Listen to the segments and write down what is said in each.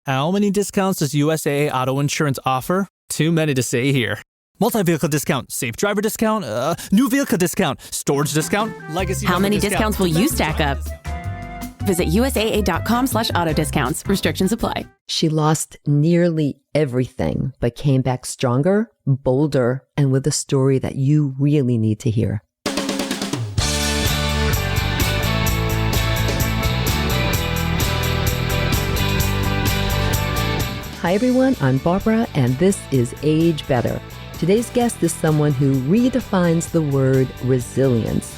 How many discounts does USAA Auto Insurance offer? Too many to say here. Multi-vehicle discount, safe driver discount, new vehicle discount, storage discount, legacy. How many discounts will you stack up? Visit USAA.com/auto discounts. Restrictions apply. She lost nearly everything, but came back stronger, bolder, and with a story that you really need to hear. Hi everyone, I'm Barbara, and this is Age Better. Today's guest is someone who redefines the word resilience.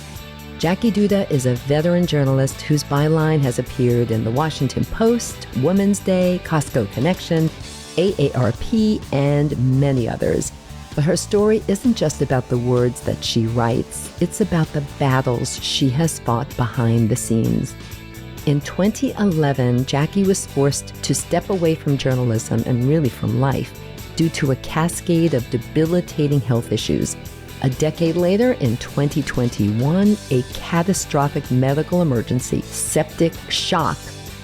Jackie Duda is a veteran journalist whose byline has appeared in The Washington Post, Women's Day, Costco Connection, AARP, and many others. But her story isn't just about the words that she writes, it's about the battles she has fought behind the scenes. In 2011, Jackie was forced to step away from journalism and really from life due to a cascade of debilitating health issues. A decade later, in 2021, a catastrophic medical emergency, septic shock,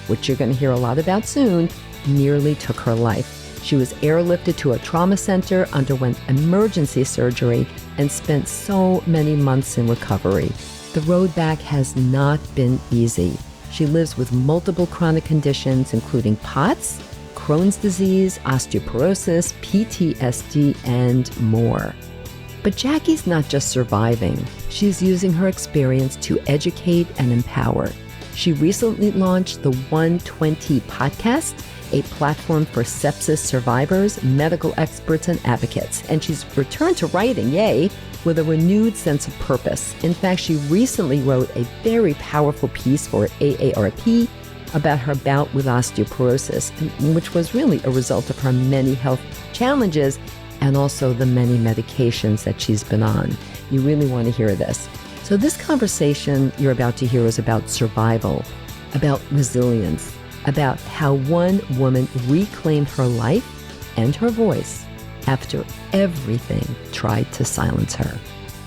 which you're going to hear a lot about soon, nearly took her life. She was airlifted to a trauma center, underwent emergency surgery, and spent so many months in recovery. The road back has not been easy. She lives with multiple chronic conditions, including POTS, Crohn's disease, osteoporosis, PTSD, and more. But Jackie's not just surviving. She's using her experience to educate and empower. She recently launched the 120 podcast, a platform for sepsis survivors, medical experts, and advocates. And she's returned to writing, yay, with a renewed sense of purpose. In fact, she recently wrote a very powerful piece for AARP about her bout with osteoporosis, which was really a result of her many health challenges and also the many medications that she's been on. You really want to hear this. So this conversation you're about to hear is about survival, about resilience, about how one woman reclaimed her life and her voice after everything tried to silence her.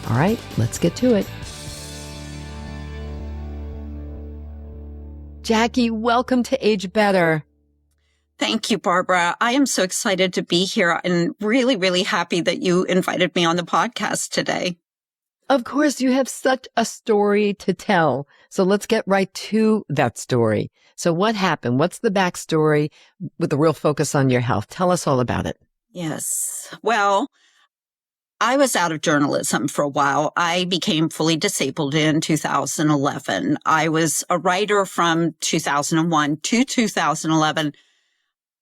All right, let's get to it. Jackie, welcome to Age Better. Thank you, Barbara. I am so excited to be here and really, really happy that you invited me on the podcast today. Of course, you have such a story to tell. So let's get right to that story. So what happened? What's the backstory with a real focus on your health? Tell us all about it. Yes. Well, I was out of journalism for a while. I became fully disabled in 2011. I was a writer from 2001 to 2011,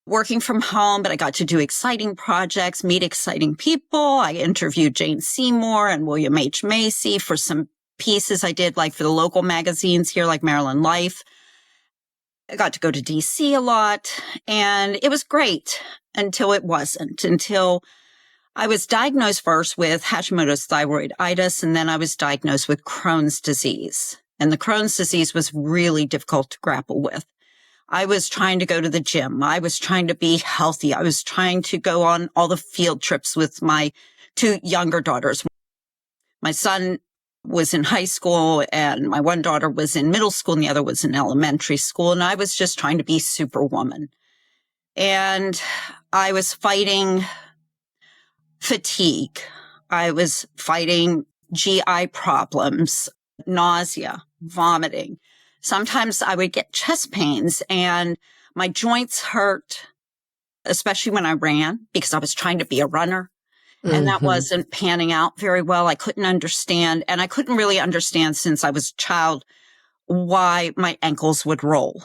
working from home, but I got to do exciting projects, meet exciting people. I interviewed Jane Seymour and William H. Macy for some pieces I did, like for the local magazines here, like Maryland Life. I got to go to DC a lot, and it was great until it wasn't, until I was diagnosed first with Hashimoto's thyroiditis, and then I was diagnosed with Crohn's disease. And the Crohn's disease was really difficult to grapple with. I was trying to go to the gym. I was trying to be healthy. I was trying to go on all the field trips with my two younger daughters. My son was in high school, and my one daughter was in middle school, and the other was in elementary school. And I was just trying to be superwoman. And I was fighting fatigue. I was fighting GI problems, nausea, vomiting. Sometimes I would get chest pains and my joints hurt, especially when I ran, because I was trying to be a runner. And that wasn't panning out very well. I couldn't understand. And I couldn't really understand since I was a child why my ankles would roll.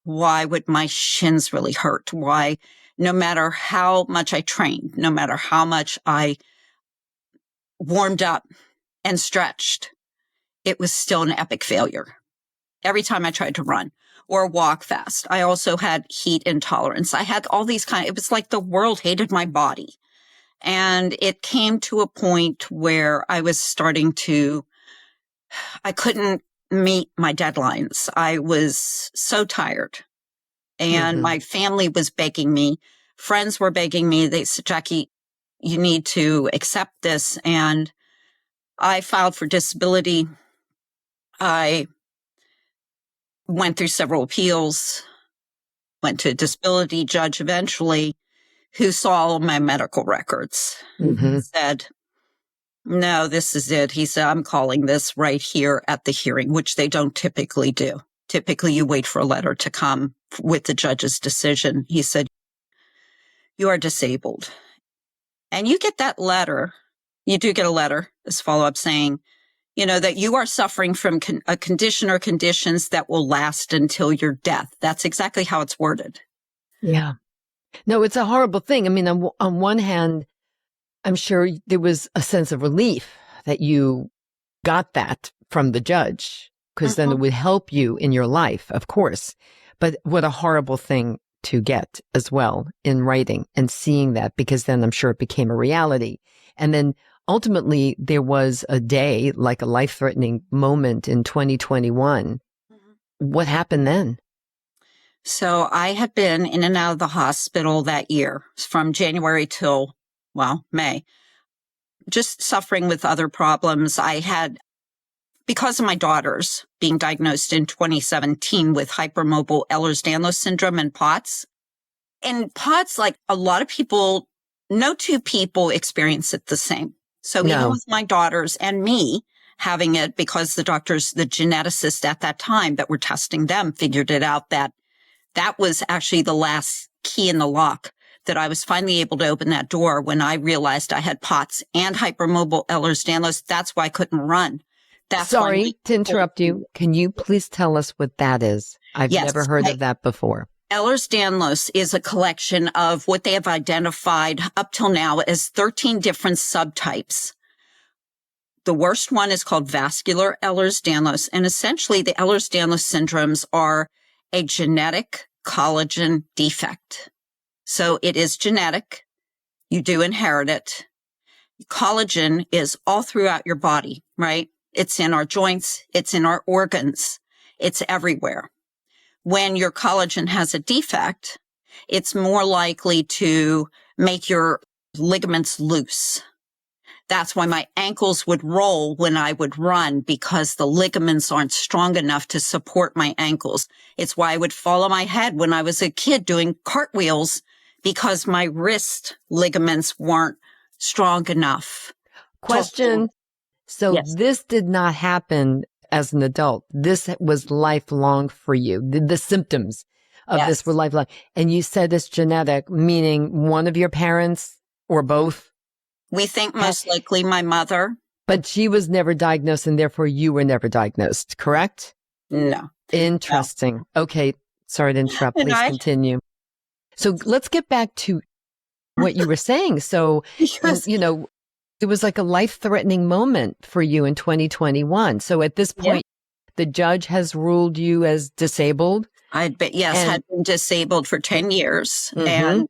Why would my shins really hurt? Why, no matter how much I trained, no matter how much I warmed up and stretched, it was still an epic failure. Every time I tried to run or walk fast, I also had heat intolerance. I had all these it was like the world hated my body. And it came to a point where I was I couldn't meet my deadlines. I was so tired. And my family was begging me. Friends were begging me. They said, Jackie, you need to accept this. And I filed for disability. I went through several appeals. went to a disability judge eventually who saw all of my medical records. Mm-hmm. Said, no, this is it. He said, I'm calling this right here at the hearing, which they don't typically do. Typically, you wait for a letter to come with the judge's decision. He said, you are disabled. And you get that letter. You do get a letter as follow-up saying, that you are suffering from a condition or conditions that will last until your death. That's exactly how it's worded. Yeah. No, it's a horrible thing. I mean, on one hand, I'm sure there was a sense of relief that you got that from the judge, because then it would help you in your life, of course. But what a horrible thing to get as well in writing and seeing that, because then I'm sure it became a reality. And then ultimately there was a day, like a life-threatening moment in 2021. What happened then? So I had been in and out of the hospital that year from January till, May, just suffering with other problems. I had, because of my daughters being diagnosed in 2017 with hypermobile Ehlers-Danlos syndrome and POTS. And POTS, like a lot of people, no two people experience it the same. So even with my daughters and me having it, because the doctors, the geneticists at that time that were testing them figured it out, that was actually the last key in the lock, that I was finally able to open that door when I realized I had POTS and hypermobile Ehlers-Danlos. That's why I couldn't run. Sorry to interrupt you. Can you please tell us what that is? I've never heard of that before. Ehlers-Danlos is a collection of what they have identified up till now as 13 different subtypes. The worst one is called vascular Ehlers-Danlos. And essentially the Ehlers-Danlos syndromes are a genetic collagen defect. So it is genetic. You do inherit it. Collagen is all throughout your body, right? It's in our joints. It's in our organs. It's everywhere. When your collagen has a defect, it's more likely to make your ligaments loose. That's why my ankles would roll when I would run, because the ligaments aren't strong enough to support my ankles. It's why I would fall on my head when I was a kid doing cartwheels, because my wrist ligaments weren't strong enough. Question. So this did not happen as an adult. This was lifelong for you. The symptoms of this were lifelong. And you said it's genetic, meaning one of your parents or both? We think most likely my mother. But she was never diagnosed, and therefore you were never diagnosed, correct? No. Interesting. No. Okay. Sorry to interrupt. Please continue. So let's get back to what you were saying. So, it was like a life-threatening moment for you in 2021. So at this point, the judge has ruled you as disabled? Had been disabled for 10 years and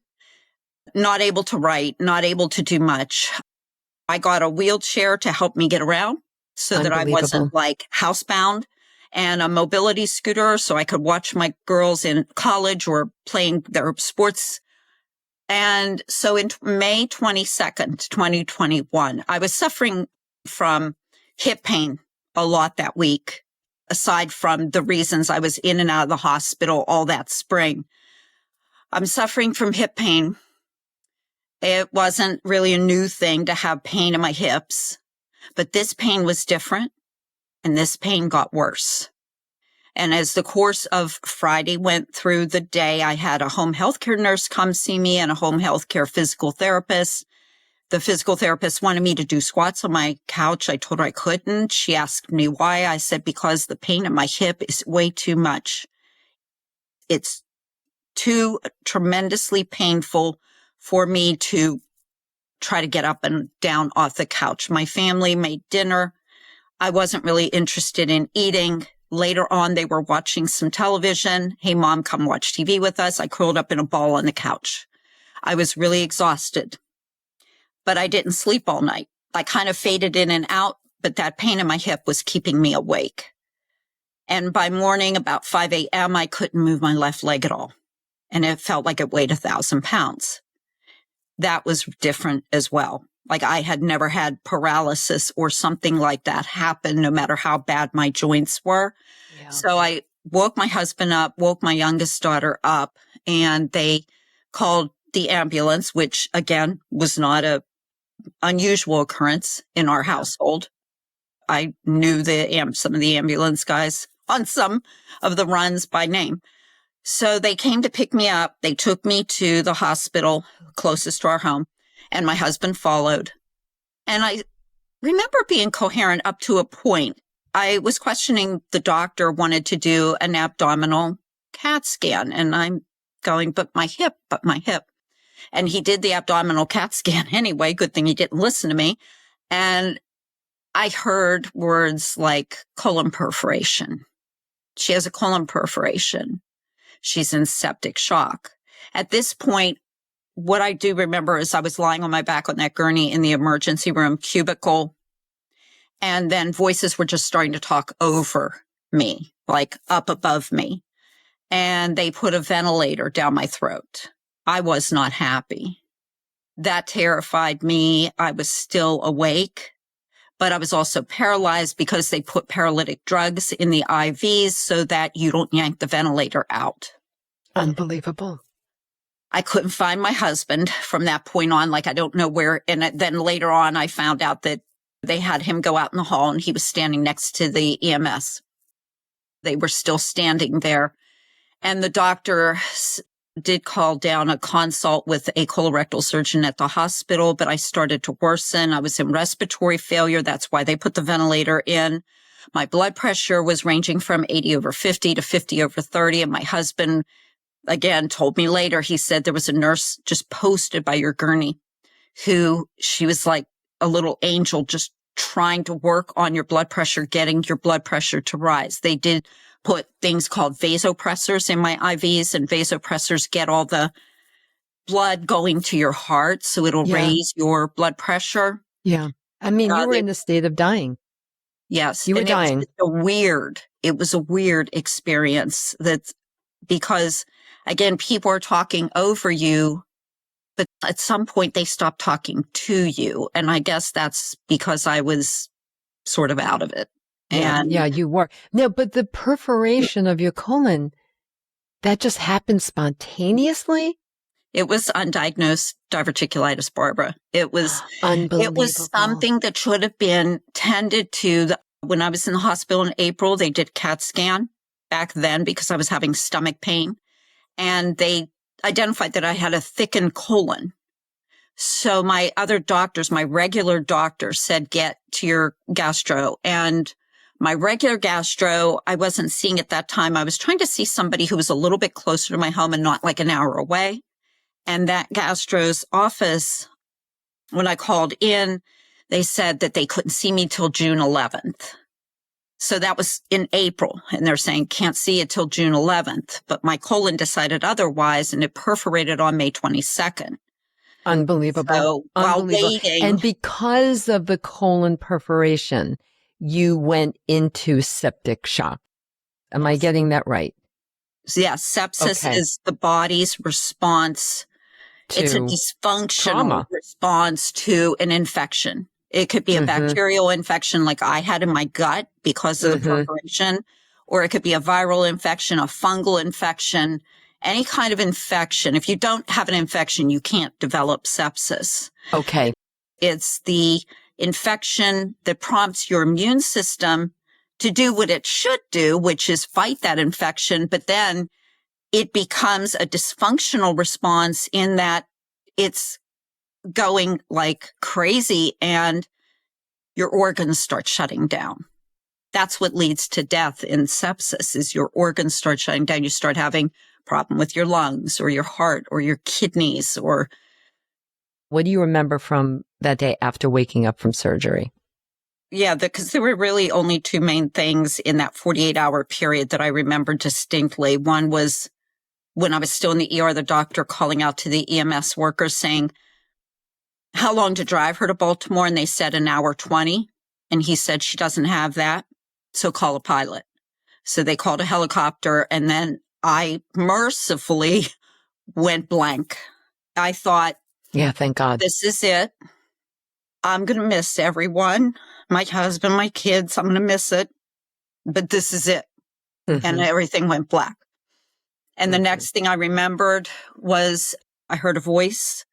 not able to write, not able to do much. I got a wheelchair to help me get around so that I wasn't like housebound, and a mobility scooter so I could watch my girls in college or playing their sports. And so in May 22nd, 2021, I was suffering from hip pain a lot that week, aside from the reasons I was in and out of the hospital all that spring. I'm suffering from hip pain. It wasn't really a new thing to have pain in my hips, but this pain was different, and this pain got worse. And as the course of Friday went through the day, I had a home healthcare nurse come see me and a home healthcare physical therapist. The physical therapist wanted me to do squats on my couch. I told her I couldn't. She asked me why. I said, because the pain in my hip is way too much. It's too tremendously painful for me to try to get up and down off the couch. My family made dinner. I wasn't really interested in eating. Later on, they were watching some television. Hey, Mom, come watch TV with us. I curled up in a ball on the couch. I was really exhausted, but I didn't sleep all night. I kind of faded in and out, but that pain in my hip was keeping me awake. And by morning, about 5 a.m., I couldn't move my left leg at all. And it felt like it weighed 1,000 pounds. That was different as well. Like I had never had paralysis or something like that happen, no matter how bad my joints were. Yeah. So I woke my husband up, woke my youngest daughter up, and they called the ambulance, which again was not a unusual occurrence in our household. I knew some of the ambulance guys on some of the runs by name. So they came to pick me up. They took me to the hospital closest to our home, and my husband followed. And I remember being coherent up to a point. I was questioning the doctor, wanted to do an abdominal CAT scan, and I'm going, but my hip. And he did the abdominal CAT scan anyway. Good thing he didn't listen to me. And I heard words like colon perforation. She has a colon perforation. She's in septic shock. At this point, what I do remember is I was lying on my back on that gurney in the emergency room cubicle, and then voices were just starting to talk over me, like up above me. And they put a ventilator down my throat. I was not happy. That terrified me. I was still awake, but I was also paralyzed because they put paralytic drugs in the IVs so that you don't yank the ventilator out. Unbelievable. I couldn't find my husband from that point on. Like, I don't know where. And then later on, I found out that they had him go out in the hall and he was standing next to the EMS. They were still standing there. And the doctor did call down a consult with a colorectal surgeon at the hospital, but I started to worsen. I was in respiratory failure. That's why they put the ventilator in. My blood pressure was ranging from 80/50 to 50/30. And my husband, again, told me later, he said there was a nurse just posted by your gurney who, she was like a little angel just trying to work on your blood pressure, getting your blood pressure to rise. They did put things called vasopressors in my IVs, and vasopressors get all the blood going to your heart, so it'll raise your blood pressure. Yeah. I mean, you were in a state of dying. Yes. You were dying. It was a weird experience because, again, people are talking over you, but at some point they stop talking to you. And I guess that's because I was sort of out of it. And yeah, you were. No, but the perforation of your colon, that just happened spontaneously? It was undiagnosed diverticulitis, Barbara. It was unbelievable. It was something that should have been tended to. When I was in the hospital in April, they did CAT scan back then because I was having stomach pain. And they identified that I had a thickened colon. So my other doctors, my regular doctors said, get to your gastro. And my regular gastro, I wasn't seeing at that time. I was trying to see somebody who was a little bit closer to my home and not like an hour away. And that gastro's office, when I called in, they said that they couldn't see me till June 11th. So that was in April, and they're saying can't see it till June 11th. But my colon decided otherwise, and it perforated on May 22nd. Unbelievable. So while waiting, and because of the colon perforation, you went into septic shock. Am I getting that right? Yes, sepsis is the body's response. It's a dysfunctional response to an infection. It could be a bacterial infection like I had in my gut because of the perforation, or it could be a viral infection, a fungal infection, any kind of infection. If you don't have an infection, you can't develop sepsis. Okay. It's the infection that prompts your immune system to do what it should do, which is fight that infection, but then it becomes a dysfunctional response in that it's going like crazy and your organs start shutting down. That's what leads to death in sepsis is your organs start shutting down. You start having problem with your lungs or your heart or your kidneys or. What do you remember from that day after waking up from surgery? Yeah, because there were really only two main things in that 48-hour period that I remember distinctly. One was when I was still in the ER, the doctor calling out to the EMS workers saying, how long to drive her to Baltimore? And they said an hour 20. And he said, she doesn't have that. So call a pilot. So they called a helicopter. And then I mercifully went blank. I thought, yeah, thank God. This is it. I'm going to miss everyone. My husband, my kids, I'm going to miss it. But this is it. And everything went black. And the next thing I remembered was I heard a voice,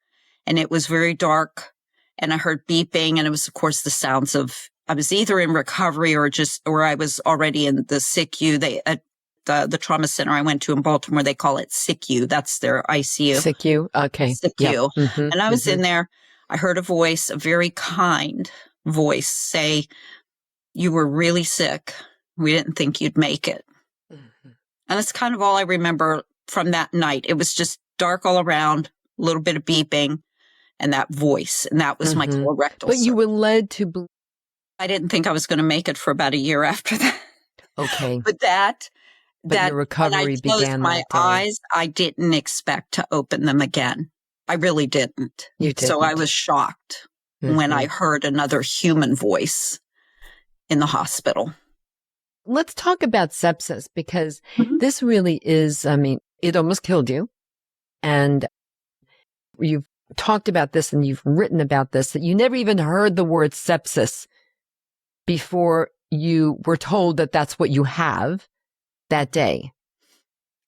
and it was very dark, and I heard beeping, and it was, of course, the sounds of, I was either in recovery or I was already in the SICU. The trauma center I went to in Baltimore, they call it SICU. That's their ICU. SICU. Okay. SICU. Yep. Mm-hmm. And I was in there. I heard a voice, a very kind voice, say, "You were really sick. We didn't think you'd make it." Mm-hmm. And that's kind of all I remember from that night. It was just dark all around, a little bit of beeping, and that voice. And that was my colorectal. But you were led to believe. I didn't think I was going to make it for about a year after that. Okay. But your recovery began that day. My eyes, I didn't expect to open them again. I really didn't. You didn't. So I was shocked when I heard another human voice in the hospital. Let's talk about sepsis, because this really is, it almost killed you. And you've talked about this and you've written about this, that you never even heard the word sepsis before you were told that that's what you have that day.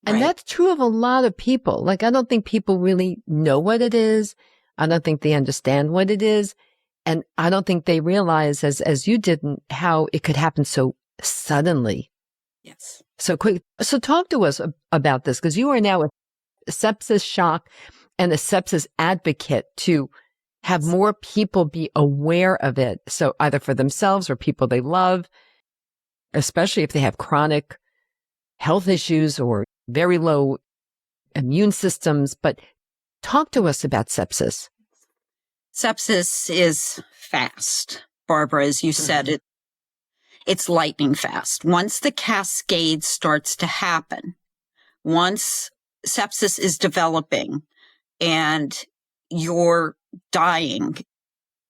And that's true of a lot of people. Like, I don't think people really know what it is. I don't think they understand what it is. And I don't think they realize, as you didn't, how it could happen so suddenly. Yes. So quick. So talk to us about this, because you are now a sepsis shock and a sepsis advocate to have more people be aware of it. So either for themselves or people they love, especially if they have chronic health issues or very low immune systems. But talk to us about sepsis. Sepsis is fast, Barbara, as you said, it's lightning fast. Once the cascade starts to happen, once sepsis is developing and you're dying,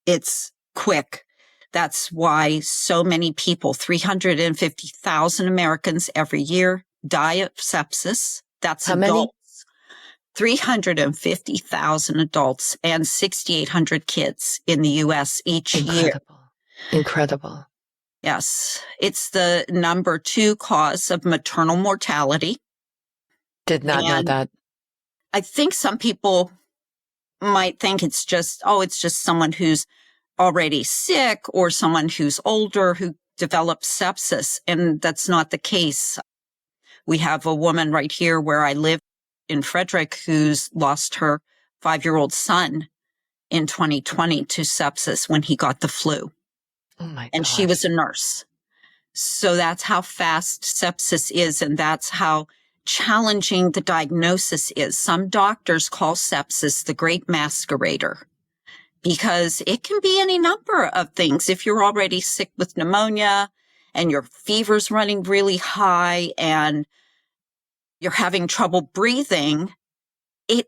it's quick. That's why so many people, 350,000 Americans every year, die of sepsis. That's how adults. Many? 350,000 adults and 6,800 kids in the U.S. each year. Incredible. Yes. It's the number 2 cause of maternal mortality. Did not know that. I think some people might think it's just someone who's already sick or someone who's older who develops sepsis. And that's not the case. We have a woman right here where I live in Frederick who's lost her 5-year-old son in 2020 to sepsis when he got the flu. Oh my God. And she was a nurse. So that's how fast sepsis is. And that's how challenging the diagnosis is. Some doctors call sepsis the great masquerader because it can be any number of things. If you're already sick with pneumonia and your fever's running really high and you're having trouble breathing,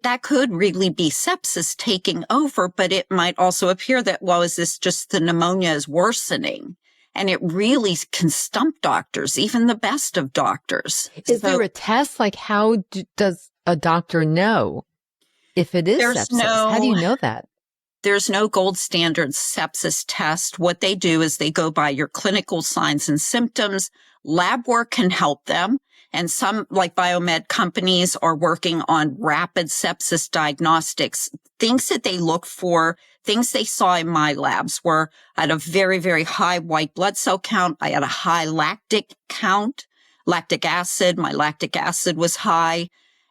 that could really be sepsis taking over, but it might also appear that, well, is this just the pneumonia is worsening? And it really can stump doctors, even the best of doctors. Is there a test? Like, how does a doctor know if it is sepsis? How do you know that? There's no gold standard sepsis test. What they do is they go by your clinical signs and symptoms. Lab work can help them. And some, like biomed companies, are working on rapid sepsis diagnostics. Things that they look for, things they saw in my labs were I had a very, very high white blood cell count. I had a high lactic count, lactic acid. My lactic acid was high.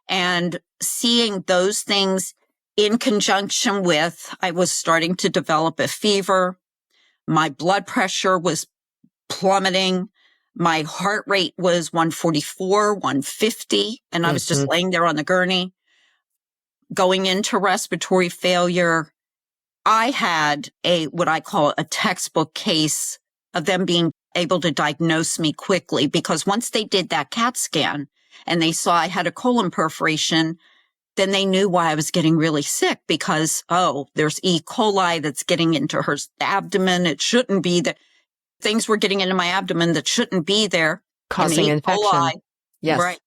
And seeing those things in conjunction with, I was starting to develop a fever. My blood pressure was plummeting. My heart rate was 144, 150, and I was just laying there on the gurney. Going into respiratory failure, I had what I call a textbook case of them being able to diagnose me quickly, because once they did that CAT scan and they saw I had a colon perforation, then they knew why I was getting really sick because, there's E. coli that's getting into her abdomen. It shouldn't be there. Things were getting into my abdomen that shouldn't be there. Causing infection. Yes. Right.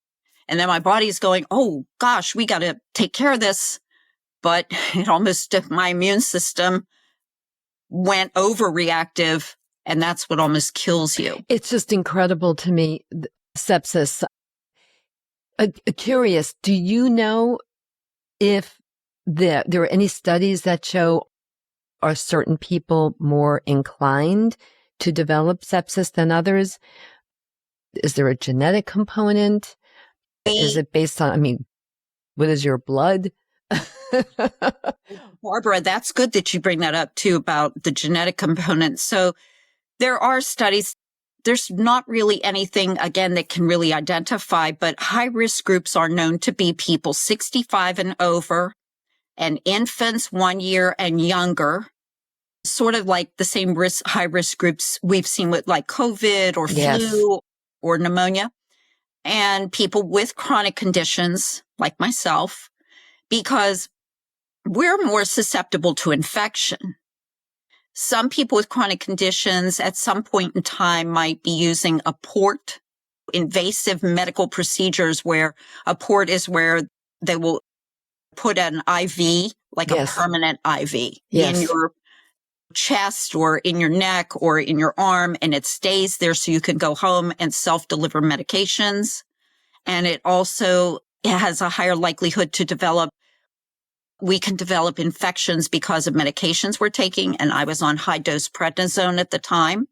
And then my body's going, oh gosh, we got to take care of this. But my immune system went overreactive, and that's what almost kills you. It's just incredible to me, sepsis. Curious, do you know if there are any studies that show are certain people more inclined to develop sepsis than others? Is there a genetic component? Is it based on, what is your blood? Barbara, that's good that you bring that up too about the genetic component. So there are studies. There's not really anything, again, that can really identify, but high-risk groups are known to be people 65 and over, and infants 1 year and younger, sort of like the same high-risk groups we've seen with like COVID or flu or pneumonia, and people with chronic conditions like myself, because we're more susceptible to infection. Some people with chronic conditions at some point in time might be using a port, invasive medical procedures where a port is where they will put an IV, like a permanent IV in your chest or in your neck or in your arm, and it stays there so you can go home and self-deliver medications. And it also has a higher likelihood to develop. We can develop infections because of medications we're taking. And I was on high-dose prednisone at the time.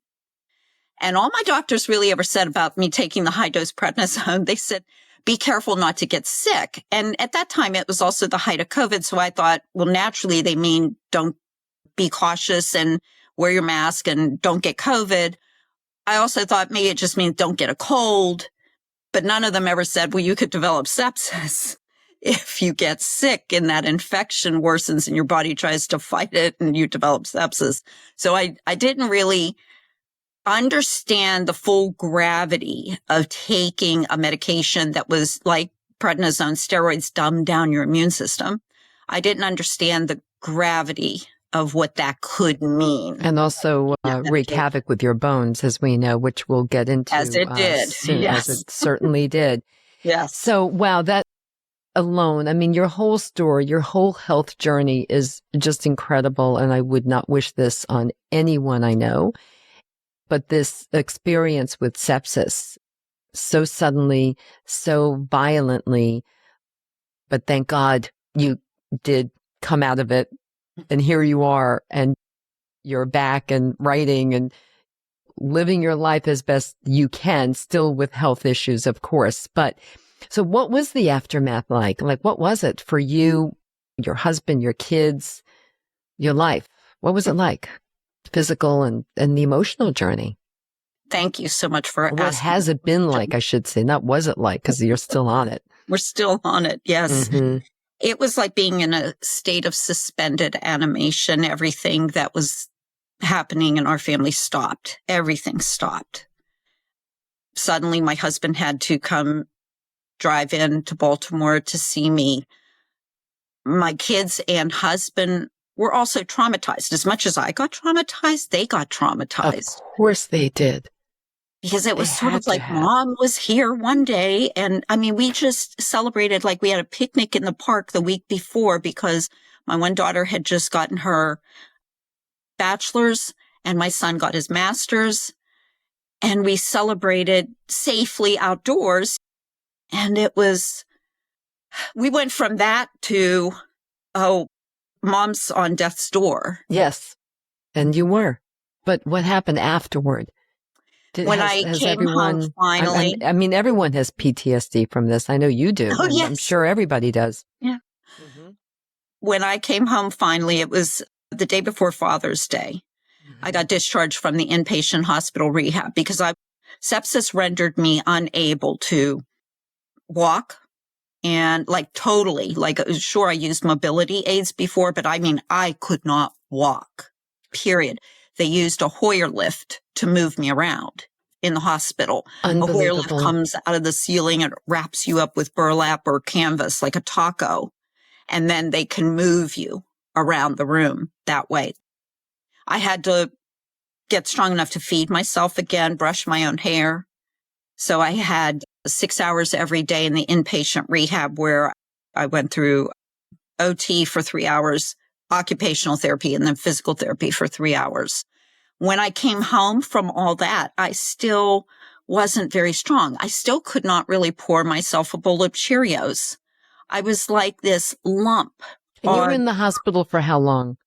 And all my doctors really ever said about me taking the high-dose prednisone, they said, be careful not to get sick. And at that time, it was also the height of COVID. So I thought, well, naturally, they mean don't be cautious and wear your mask and don't get COVID. I also thought maybe it just means don't get a cold. But none of them ever said, well, you could develop sepsis if you get sick and that infection worsens and your body tries to fight it and you develop sepsis. So I didn't really understand the full gravity of taking a medication that was like prednisone, steroids dumb down your immune system. I didn't understand the gravity of what that could mean. And also wreak havoc with your bones, as we know, which we'll get into. As it did. Soon, yes. As it certainly did. Yes. So, wow, that alone, your whole story, your whole health journey is just incredible. And I would not wish this on anyone I know. But this experience with sepsis, so suddenly, so violently, but thank God you did come out of it. And here you are, and you're back and writing and living your life as best you can, still with health issues, of course. But so what was the aftermath like? Like, what was it for you, your husband, your kids, your life? What was it like? Physical and the emotional journey. Thank you so much for asking. What has it been like, I should say? Not was it like, because you're still on it. We're still on it, yes. Mm-hmm. It was like being in a state of suspended animation. Everything that was happening in our family stopped. Everything stopped. Suddenly, my husband had to come drive in to Baltimore to see me. My kids and husband were also traumatized. As much as I got traumatized, they got traumatized. Of course they did. Because it was sort of like mom was here one day. And we just celebrated like we had a picnic in the park the week before because my one daughter had just gotten her bachelor's and my son got his master's. And we celebrated safely outdoors. And we went from that to, mom's on death's door. Yes. And you were. But what happened afterward? When I came home finally. Everyone has PTSD from this. I know you do. Oh, yes. I'm sure everybody does. Yeah. Mm-hmm. When I came home finally, it was the day before Father's Day. Mm-hmm. I got discharged from the inpatient hospital rehab because sepsis rendered me unable to walk and totally, sure, I used mobility aids before, but I could not walk, period. They used a Hoyer lift to move me around in the hospital. A Hoyer lift comes out of the ceiling and wraps you up with burlap or canvas like a taco. And then they can move you around the room that way. I had to get strong enough to feed myself again, brush my own hair. So I had 6 hours every day in the inpatient rehab where I went through OT for 3 hours, occupational therapy, and then physical therapy for 3 hours. When I came home from all that, I still wasn't very strong. I still could not really pour myself a bowl of Cheerios. I was like this lump. And you were in the hospital for how long?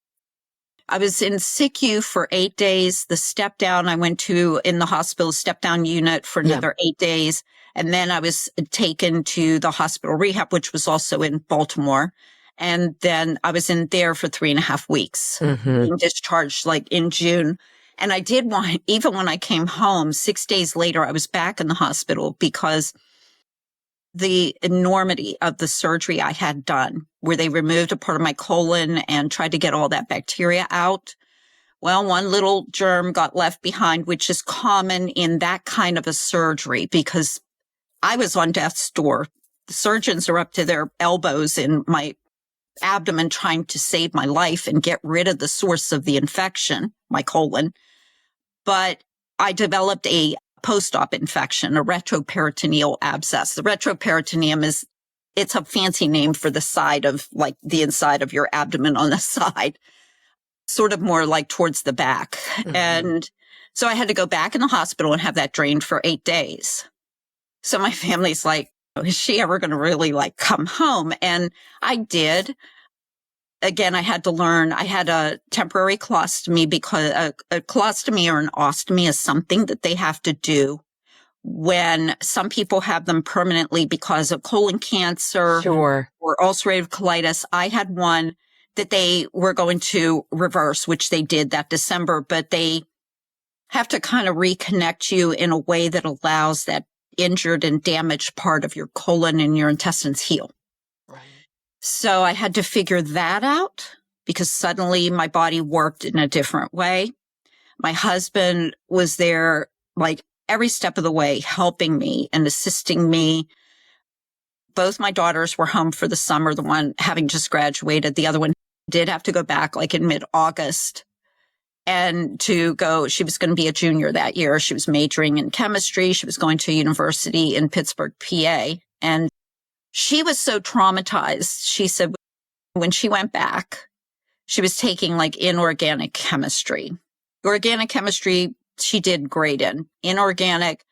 I was in SICU for 8 days. The step down, I went to in the hospital step down unit for another 8 days. And then I was taken to the hospital rehab, which was also in Baltimore. And then I was in there for 3.5 weeks, being discharged like in June. And I did want, even when I came home, 6 days later, I was back in the hospital because the enormity of the surgery I had done, where they removed a part of my colon and tried to get all that bacteria out. Well, one little germ got left behind, which is common in that kind of a surgery because I was on death's door. The surgeons are up to their elbows in my abdomen trying to save my life and get rid of the source of the infection, my colon. But I developed a post-op infection, a retroperitoneal abscess. The retroperitoneum it's a fancy name for the side of, like the inside of your abdomen on the side, sort of more like towards the back. And so I had to go back in the hospital and have that drained for 8 days. So my family's like, is she ever going to really like come home? And I did. Again, I had to learn, I had a temporary colostomy because a colostomy or an ostomy is something that they have to do when some people have them permanently because of colon cancer or ulcerative colitis. I had one that they were going to reverse, which they did that December, but they have to kind of reconnect you in a way that allows that injured and damaged part of your colon and your intestines heal. So I had to figure that out because suddenly my body worked in a different way. My husband was there like every step of the way, helping me and assisting me. Both my daughters were home for the summer, the one having just graduated. The other one did have to go back like in mid-August and she was going to be a junior that year. She was majoring in chemistry. She was going to a university in Pittsburgh, PA. And she was so traumatized. She said when she went back, she was taking like inorganic chemistry. Organic chemistry, she did great in. Inorganic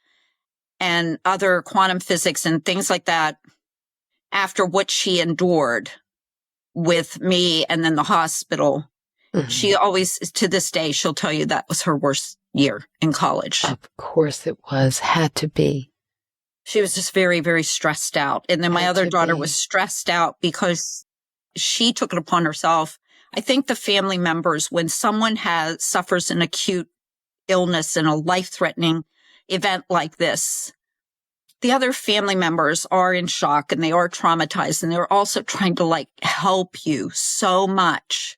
and other quantum physics and things like that. After what she endured with me and then the hospital, she always, to this day, she'll tell you that was her worst year in college. Of course it was. Had to be. She was just very, very stressed out. And then my other daughter was stressed out because she took it upon herself. I think the family members, when someone suffers an acute illness and a life-threatening event like this, the other family members are in shock and they are traumatized and they're also trying to like help you so much.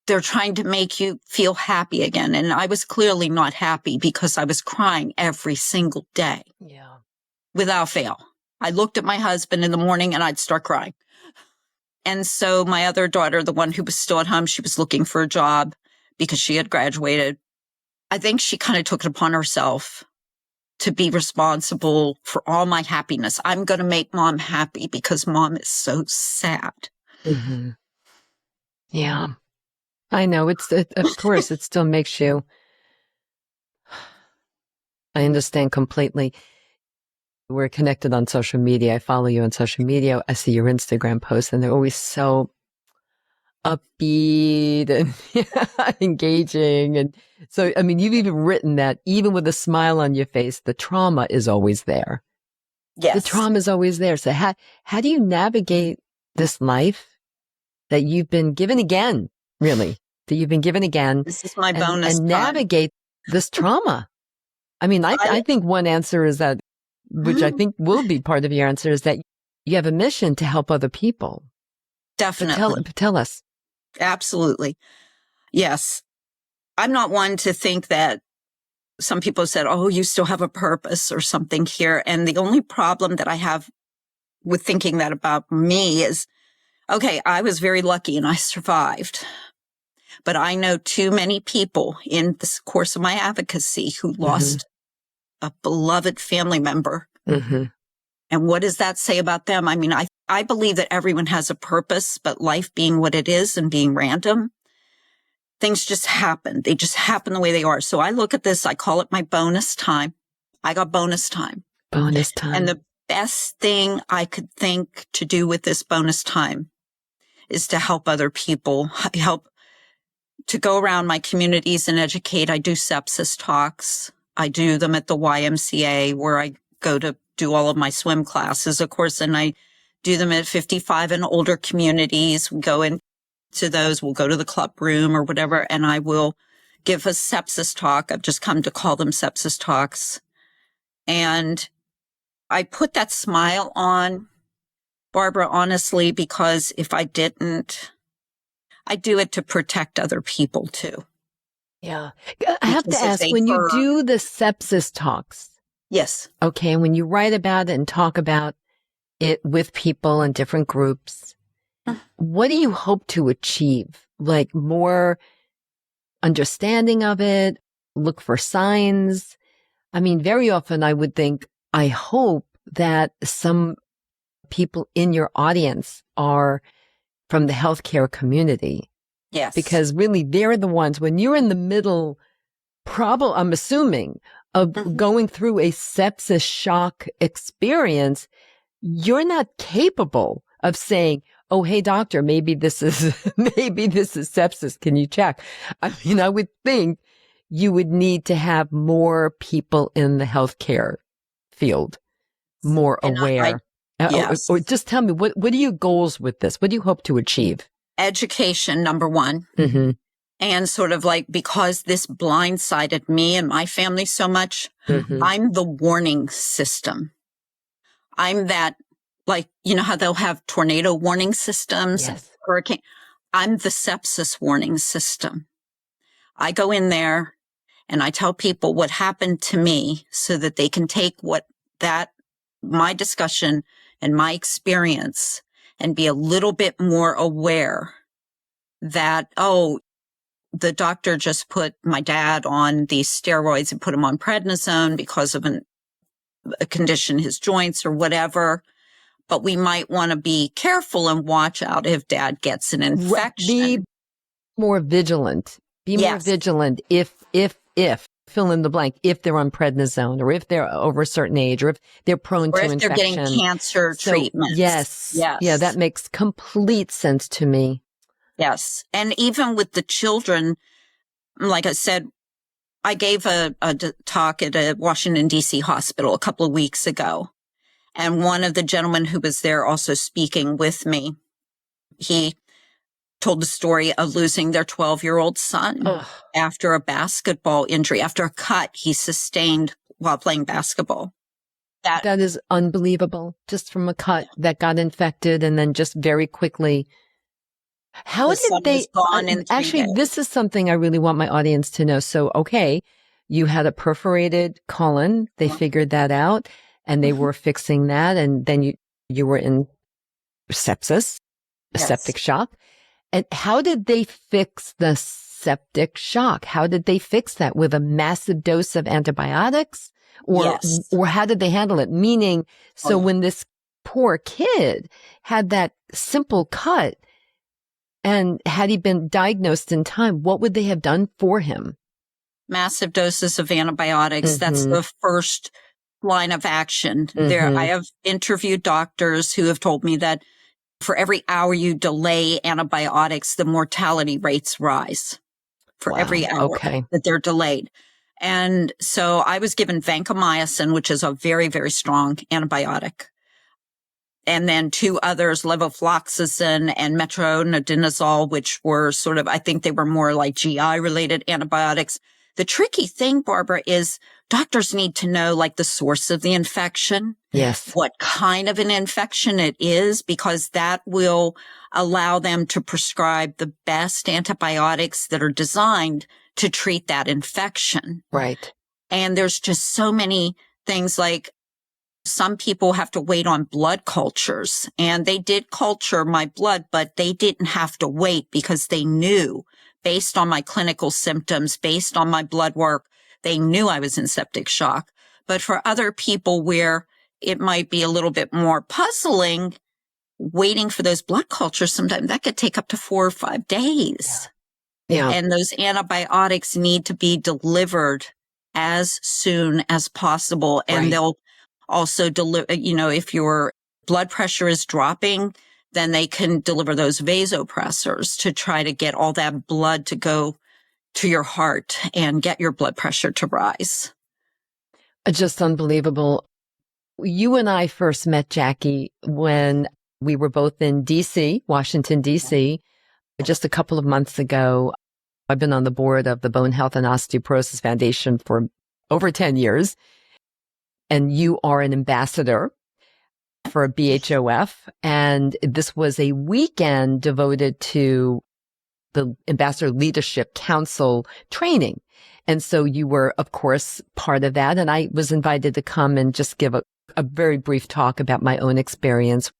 They're trying to make you feel happy again. And I was clearly not happy because I was crying every single day. Yeah. Without fail. I looked at my husband in the morning and I'd start crying. And so my other daughter, the one who was still at home, she was looking for a job because she had graduated. I think she kind of took it upon herself to be responsible for all my happiness. I'm going to make mom happy because mom is so sad. Yeah. I know. Of course, it still makes you. I understand completely. We're connected on social media. I follow you on social media. I see your Instagram posts and they're always so upbeat and engaging. And so, I mean, you've even written that even with a smile on your face, the trauma is always there. Yes. The trauma is always there. So how do you navigate this life that you've been given again, really, that you've been given again? This is my bonus and navigate this trauma? I mean, I think one answer is that, which I think will be part of your answer, is that you have a mission to help other people. Definitely. Tell us. Absolutely. Yes. I'm not one to think that some people said, oh, you still have a purpose or something here. And the only problem that I have with thinking that about me is, okay, I was very lucky and I survived. But I know too many people in the course of my advocacy who lost a beloved family member. And what does that say about them? I mean, I believe that everyone has a purpose, but life being what it is and being random, things just happen. They just happen the way they are. So I look at this, I call it my bonus time. I got bonus time. Bonus time. And the best thing I could think to do with this bonus time is to help other people, help to go around my communities and educate. I do sepsis talks. I do them at the YMCA where I go to do all of my swim classes, of course, and I do them at 55 and older communities. We go into those. We'll go to the club room or whatever, and I will give a sepsis talk. I've just come to call them sepsis talks. And I put that smile on, Barbara, honestly, because if I didn't, I do it to protect other people too. Yeah. I have to Because ask, if they when you heard- do the sepsis talks, Yes. okay, and when you write about it and talk about it with people in different groups, what do you hope to achieve? Like more understanding of it, look for signs? I mean, very often I would think, I hope that some people in your audience are from the healthcare community, Yes. because really they're the ones, when you're in the middle, I'm assuming, of going through a sepsis shock experience, you're not capable of saying, oh, hey, doctor, maybe this is sepsis. Can you check? I mean, I would think you would need to have more people in the healthcare field, more And aware. yes. Or just tell me, what are your goals with this? What do you hope to achieve? Education, number one. Mm-hmm. And sort of like, because this blindsided me and my family so much, Mm-hmm. I'm the warning system. I'm that, like, you know how they'll have tornado warning systems, Yes. hurricane. I'm the sepsis warning system. I go in there and I tell people what happened to me so that they can take my discussion and my experience and be a little bit more aware that, oh, the doctor just put my dad on these steroids and put him on prednisone because of a condition, his joints or whatever. But we might want to be careful and watch out if dad gets an infection. Be more vigilant. Be more Yes. vigilant if, fill in the blank, if they're on prednisone or if they're over a certain age or if they're prone Or to if infection. they're getting cancer So, treatments. Yes. Yes. Yeah, that makes complete sense to me. Yes. And even with the children, like I said, I gave a talk at a Washington, D.C. hospital a couple of weeks ago. And one of the gentlemen who was there also speaking with me, he told the story of losing their 12-year-old son Ugh. after a basketball injury, after a cut he sustained while playing basketball. That is unbelievable. Just from a cut that got infected and then just very quickly. How The did son they? was gone in 3 Actually, days. this is something I really want my audience to know. So, okay, you had a perforated colon. They figured that out, and they were fixing that, and then you were in sepsis, Yes. septic shock. And how did they fix the septic shock? How did they fix that? With a massive dose of antibiotics? Yes. Or how did they handle it? Meaning, so Oh. when this poor kid had that simple cut, and had he been diagnosed in time, what would they have done for him? Massive doses of antibiotics. That's the first line of action. I have interviewed doctors who have told me that for every hour you delay antibiotics, the mortality rates rise for Wow. every hour that they're delayed. And so I was given vancomycin, which is a very, very strong antibiotic. And then 2 others, levofloxacin and metronidazole, which were sort of, I think they were more like GI related antibiotics. The tricky thing, Barbara, is doctors need to know like the source of the infection. Yes. What kind of an infection it is, because that will allow them to prescribe the best antibiotics that are designed to treat that infection. Right. And there's just so many things, like some people have to wait on blood cultures, and they did culture my blood, but they didn't have to wait because they knew, based on my clinical symptoms, based on my blood work, they knew I was in septic shock. But for other people where it might be a little bit more puzzling, waiting for those blood cultures, sometimes that could take up to 4 or 5 days. Yeah. And those antibiotics need to be delivered as soon as possible. And Right. they'll also deliver, if your blood pressure is dropping, then they can deliver those vasopressors to try to get all that blood to go to your heart and get your blood pressure to rise. Just unbelievable. You and I first met, Jackie, when we were both in D.C., Washington, D.C., just a couple of months ago. I've been on the board of the Bone Health and Osteoporosis Foundation for over 10 years. And you are an ambassador for BHOF. And this was a weekend devoted to the Ambassador Leadership Council training. And so you were, of course, part of that. And I was invited to come and just give a very brief talk about my own experience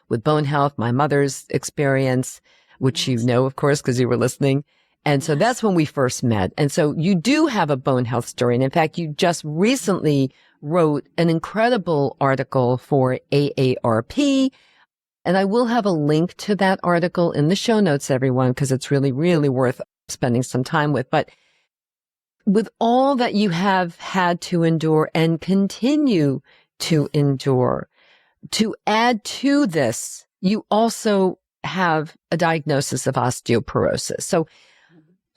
with bone health, my mother's experience, which you know, of course, because you were listening. And so that's when we first met. And so you do have a bone health story. And in fact, you just recently wrote an incredible article for AARP. And I will have a link to that article in the show notes, everyone, because it's really, really worth spending some time with. But with all that you have had to endure and continue to endure, to add to this, you also have a diagnosis of osteoporosis. So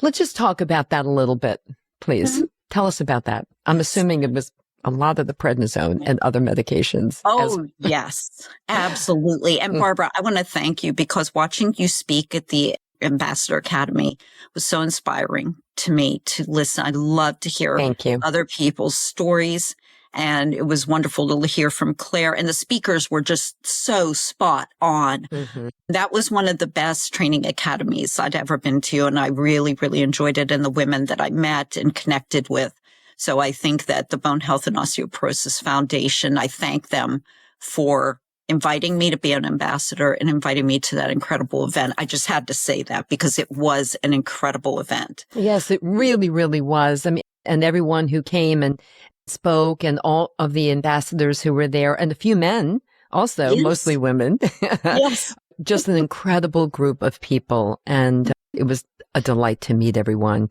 let's just talk about that a little bit, please. Mm-hmm. Tell us about that. I'm assuming it was a lot of the prednisone and other medications. Oh, yes, absolutely. And Barbara, I want to thank you because watching you speak at the Ambassador Academy was so inspiring to me to listen. I love to hear Thank you. other people's stories. And it was wonderful to hear from Claire. And the speakers were just so spot on. Mm-hmm. That was one of the best training academies I'd ever been to. And I really, really enjoyed it. And the women that I met and connected with. So I think that the Bone Health and Osteoporosis Foundation, I thank them for inviting me to be an ambassador and inviting me to that incredible event. I just had to say that because it was an incredible event. Yes, it really, really was. I mean, and everyone who came and spoke and all of the ambassadors who were there and a few men also, Yes. mostly women. Yes. Just an incredible group of people. And it was a delight to meet everyone.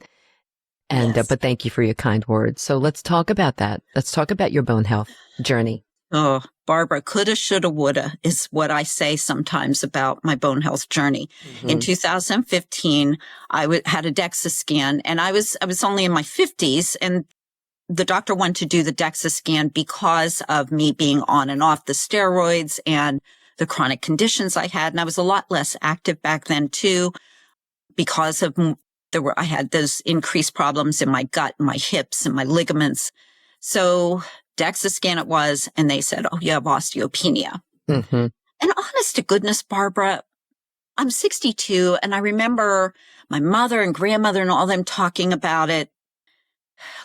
And, Yes. but thank you for your kind words. So let's talk about that. Let's talk about your bone health journey. Oh, Barbara, coulda, shoulda, woulda is what I say sometimes about my bone health journey. Mm-hmm. In 2015, I had a DEXA scan and I was only in my 50s and the doctor wanted to do the DEXA scan because of me being on and off the steroids and the chronic conditions I had. And I was a lot less active back then too, because of I had those increased problems in my gut, my hips and my ligaments. So DEXA scan it was, and they said, oh, you have osteopenia. Mm-hmm. And honest to goodness, Barbara, I'm 62 and I remember my mother and grandmother and all them talking about it.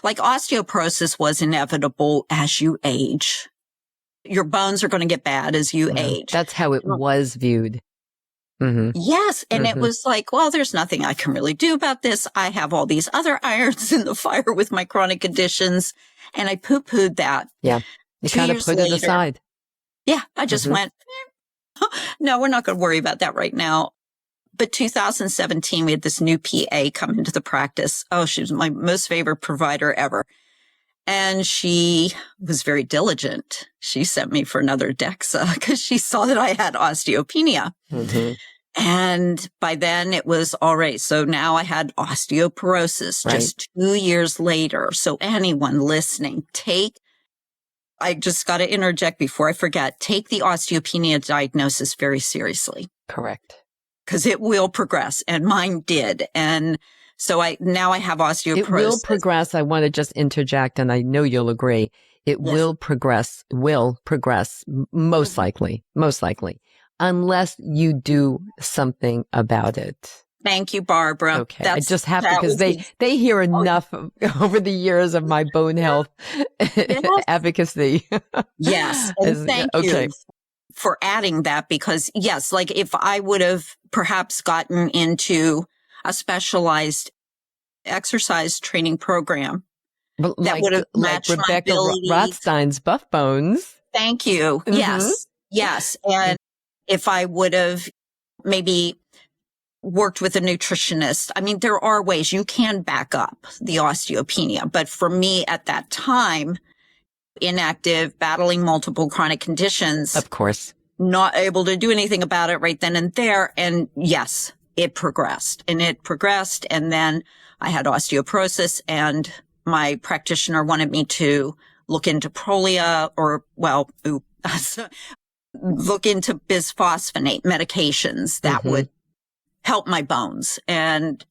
Like osteoporosis was inevitable as you age. Your bones are going to get bad as you age. That's how it was viewed. Mm-hmm. Yes. And it was like, well, there's nothing I can really do about this. I have all these other irons in the fire with my chronic conditions. And I poo-pooed that. Yeah. You 2 kind of years put it later, aside. Yeah. I just went, no, we're not going to worry about that right now. But 2017, we had this new PA come into the practice. Oh, she was my most favorite provider ever. And she was very diligent. She sent me for another DEXA because she saw that I had osteopenia. Mm-hmm. And by then it was all right. So now I had osteoporosis just 2 years later. So anyone listening, I just got to interject before I forget, take the osteopenia diagnosis very seriously. Correct. Because it will progress, and mine did. And so now I have osteoporosis. It will progress. I want to just interject, and I know you'll agree. It will progress, most likely, unless you do something about it. Thank you, Barbara. Okay. I just have to, because they hear enough over the years of my bone health advocacy. Yes. And thank you for adding that, because yes, like if I would have perhaps gotten into a specialized exercise training program, that would have matched my Rebecca ability. Rothstein's Buff Bones. Thank you. Mm-hmm. Yes. And if I would have maybe worked with a nutritionist. I mean, there are ways you can back up the osteopenia. But for me at that time, inactive, battling multiple chronic conditions. Of course. Not able to do anything about it right then and there. And yes, it progressed. And then I had osteoporosis, and my practitioner wanted me to look into Prolia look into bisphosphonate medications that would help my bones. And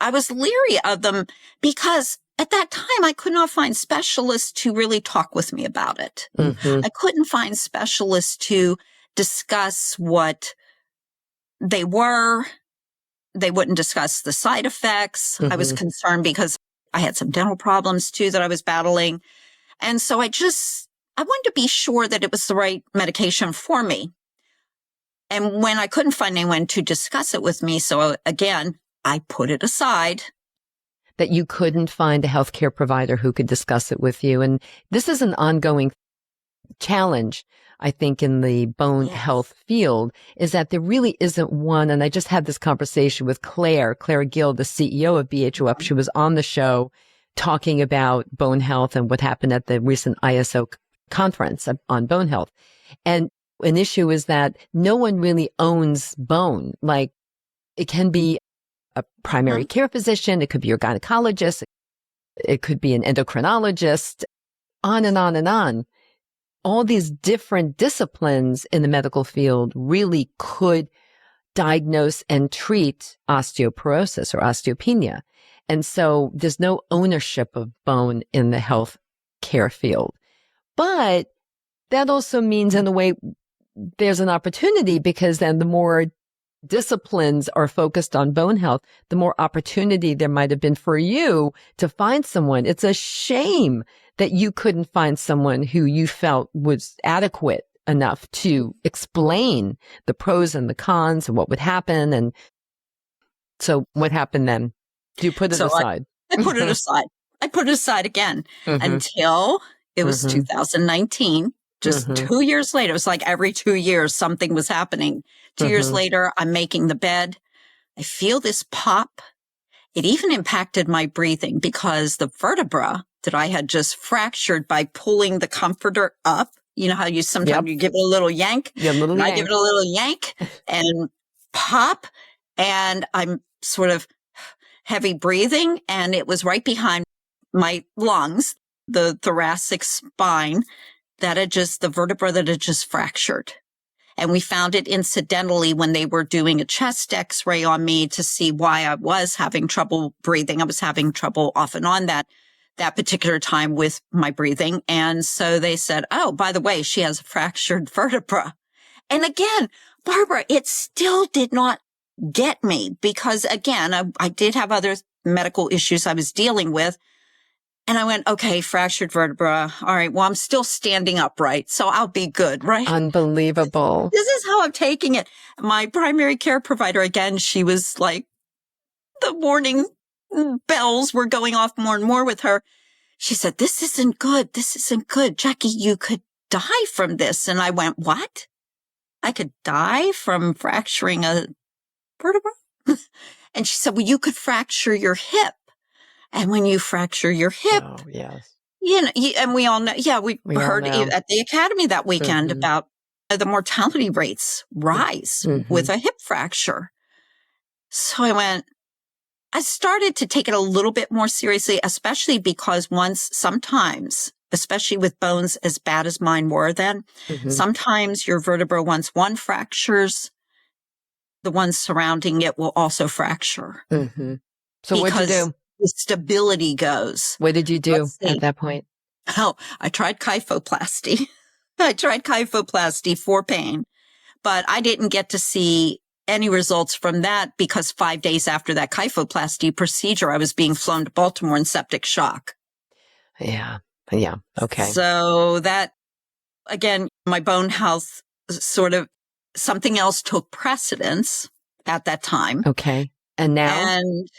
I was leery of them because at that time I could not find specialists to really talk with me about it. I couldn't find specialists to discuss what they were. They wouldn't discuss the side effects. I was concerned because I had some dental problems too that I was battling. And so I wanted to be sure that it was the right medication for me. And when I couldn't find anyone to discuss it with me, so again, I put it aside. That you couldn't find a healthcare provider who could discuss it with you. And this is an ongoing challenge, I think, in the bone health field, is that there really isn't one. And I just had this conversation with Claire Gill, the CEO of BHOF. She was on the show talking about bone health and what happened at the recent ISO conference on bone health. And an issue is that no one really owns bone. Like, it can be a primary care physician, it could be your gynecologist, it could be an endocrinologist, on and on and on. All these different disciplines in the medical field really could diagnose and treat osteoporosis or osteopenia. And so there's no ownership of bone in the health care field. But that also means, in a way, there's an opportunity, because then the more disciplines are focused on bone health, the more opportunity there might have been for you to find someone. It's a shame that you couldn't find someone who you felt was adequate enough to explain the pros and the cons and what would happen. And so what happened then? Do you put it aside? I put it aside. I put it aside again until it was 2019. Just 2 years later, it was like every 2 years, something was happening. 2 years later, I'm making the bed. I feel this pop. It even impacted my breathing because the vertebra that I had just fractured by pulling the comforter up, you know how you sometimes you give it a little yank? I give it a little yank and pop, and I'm sort of heavy breathing, and it was right behind my lungs, the thoracic spine, the vertebra that had just fractured. And we found it incidentally when they were doing a chest x-ray on me to see why I was having trouble breathing. I was having trouble off and on that particular time with my breathing. And so they said, oh, by the way, she has a fractured vertebra. And again, Barbara, it still did not get me because, again, I did have other medical issues I was dealing with. And I went, okay, fractured vertebra. All right, well, I'm still standing upright, so I'll be good, right? Unbelievable. This is how I'm taking it. My primary care provider, again, she was like, the warning bells were going off more and more with her. She said, this isn't good. This isn't good. Jackie, you could die from this. And I went, what? I could die from fracturing a vertebra? And she said, well, you could fracture your hip. And when you fracture your hip, you know, and we all know, we heard at the academy that weekend about the mortality rates rise with a hip fracture. So I started to take it a little bit more seriously, especially because sometimes, especially with bones as bad as mine were then, sometimes your vertebra, once one fractures, the ones surrounding it will also fracture. So what'd you do? The stability goes. What did you do at that point? Oh, I tried kyphoplasty. I tried kyphoplasty for pain, but I didn't get to see any results from that because 5 days after that kyphoplasty procedure, I was being flown to Baltimore in septic shock. Yeah. Okay. So that, again, my bone health sort of, something else took precedence at that time. Okay. And now? And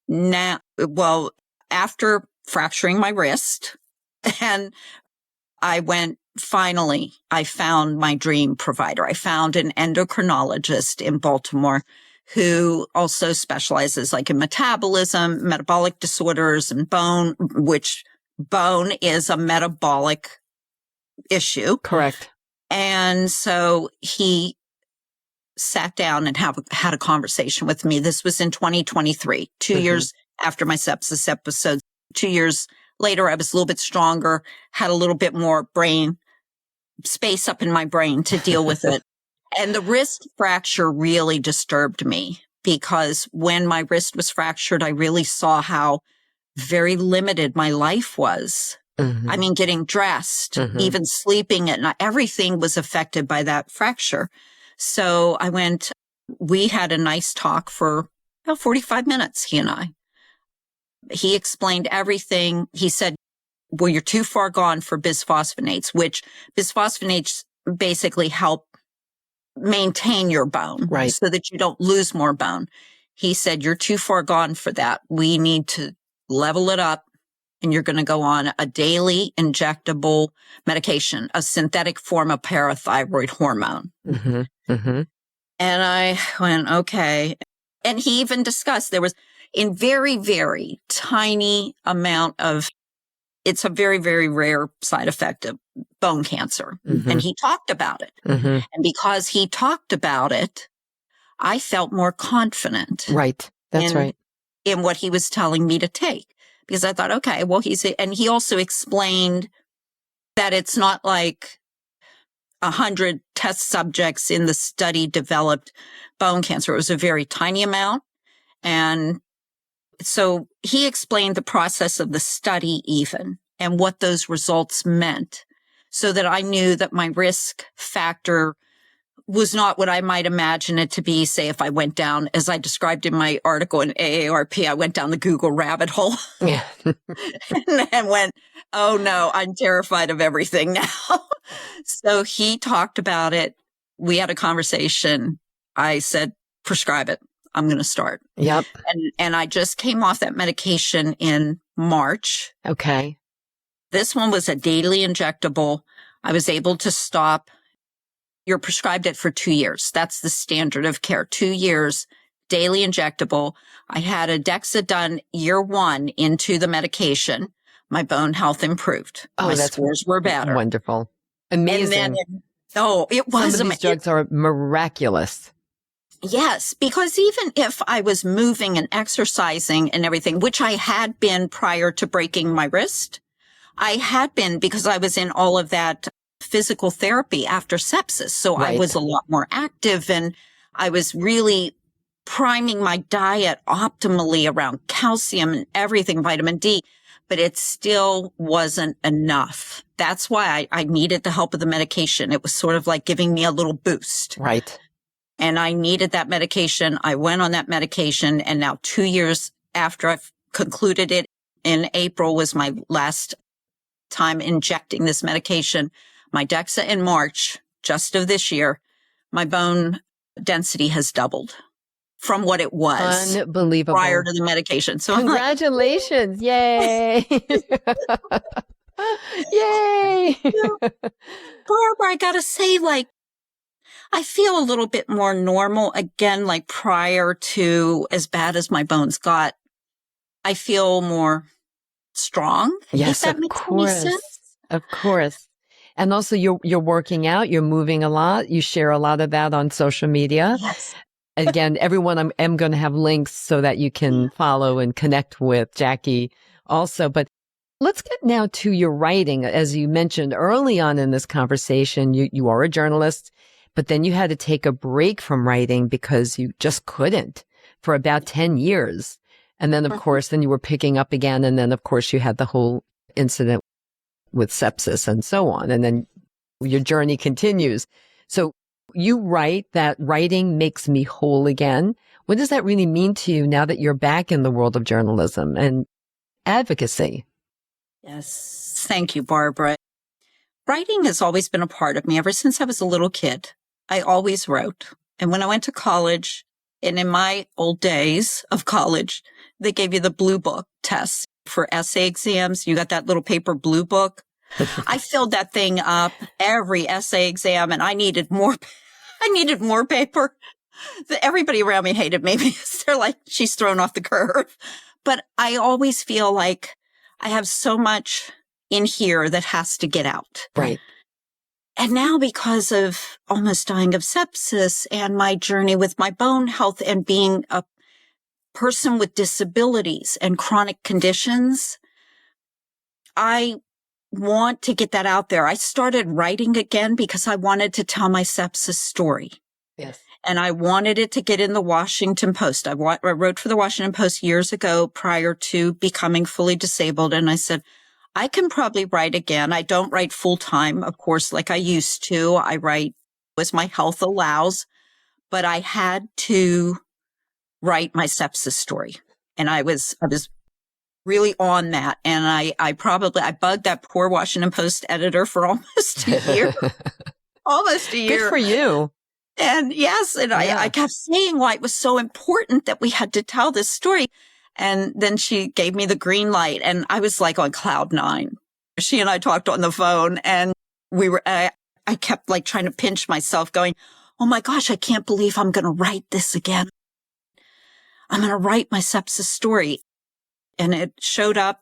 now, well, after fracturing my wrist, and I found my dream provider. I found an endocrinologist in Baltimore who also specializes like in metabolism, metabolic disorders, and bone, which bone is a metabolic issue. Correct. And so he sat down and had a conversation with me. This was in 2023, 2 years after my sepsis episode. 2 years later, I was a little bit stronger, had a little bit more brain space up in my brain to deal with it. And the wrist fracture really disturbed me because when my wrist was fractured, I really saw how very limited my life was. I mean, getting dressed, even sleeping at night, everything was affected by that fracture. So we had a nice talk for about 45 minutes, he and I. He explained everything. He said, well, you're too far gone for bisphosphonates, which bisphosphonates basically help maintain your bone so that you don't lose more bone. He said, you're too far gone for that. We need to level it up. And you're going to go on a daily injectable medication, a synthetic form of parathyroid hormone. And I went, okay. And he even discussed there was in very, very tiny amount of, it's a very, very rare side effect of bone cancer. And he talked about it. And because he talked about it, I felt more confident. Right. That's right. In what he was telling me to take. Because I thought, okay, well, and he also explained that it's not like 100 test subjects in the study developed bone cancer. It was a very tiny amount. And so he explained the process of the study even and what those results meant so that I knew that my risk factor was not what I might imagine it to be, say, if I went down, as I described in my article in AARP, I went down the Google rabbit hole and went, oh no, I'm terrified of everything now. So he talked about it. We had a conversation. I said, prescribe it. I'm going to start. Yep. And I just came off that medication in March. Okay. This one was a daily injectable. I was able to stop. You're prescribed it for 2 years. That's the standard of care. 2 years, daily injectable. I had a DEXA done year 1 into the medication. My bone health improved. My scores were better. Wonderful. Amazing. And then it was. Some of these drugs are miraculous. Yes, because even if I was moving and exercising and everything, which I had been prior to breaking my wrist, I had been because I was in all of that physical therapy after sepsis. So I was a lot more active and I was really priming my diet optimally around calcium and everything, vitamin D, but it still wasn't enough. That's why I needed the help of the medication. It was sort of like giving me a little boost. Right. And I needed that medication. I went on that medication and now 2 years after I've concluded it in April was my last time injecting this medication. My DEXA in March, just of this year, my bone density has doubled from what it was unbelievable prior to the medication. So congratulations. Yay. Yay. Barbara, I got to say, I feel a little bit more normal again, prior to as bad as my bones got. I feel more strong. Yes, if that makes any sense. Of course. And also you're working out, you're moving a lot. You share a lot of that on social media. Yes. Again, everyone, I'm going to have links so that you can follow and connect with Jackie also. But let's get now to your writing. As you mentioned early on in this conversation, you are a journalist, but then you had to take a break from writing because you just couldn't for about 10 years. And then, of course, then you were picking up again. And then, of course, you had the whole incident with sepsis and so on. And then your journey continues. So you write that writing makes me whole again. What does that really mean to you now that you're back in the world of journalism and advocacy? Yes. Thank you, Barbara. Writing has always been a part of me ever since I was a little kid. I always wrote. And when I went to college, and in my old days of college, they gave you the blue book test for essay exams. You got that little paper blue book. I filled that thing up every essay exam and I needed more paper. Everybody around me hated me because they're like, she's thrown off the curve. But I always feel like I have so much in here that has to get out. Right. And now because of almost dying of sepsis and my journey with my bone health and being a person with disabilities and chronic conditions, I want to get that out there. I started writing again because I wanted to tell my sepsis story. Yes. And I wanted it to get in the Washington Post. I wrote for the Washington Post years ago prior to becoming fully disabled. And I said, I can probably write again. I don't write full time, of course, like I used to. I write as my health allows, but I had to write my sepsis story. And I was really on that. And I bugged that poor Washington Post editor for almost a year. Almost a year. Good for you. And yes, and yeah. I kept saying why it was so important that we had to tell this story. And then she gave me the green light and I was like on cloud 9. She and I talked on the phone and I kept like trying to pinch myself going, oh my gosh, I can't believe I'm going to write this again. I'm going to write my sepsis story. And it showed up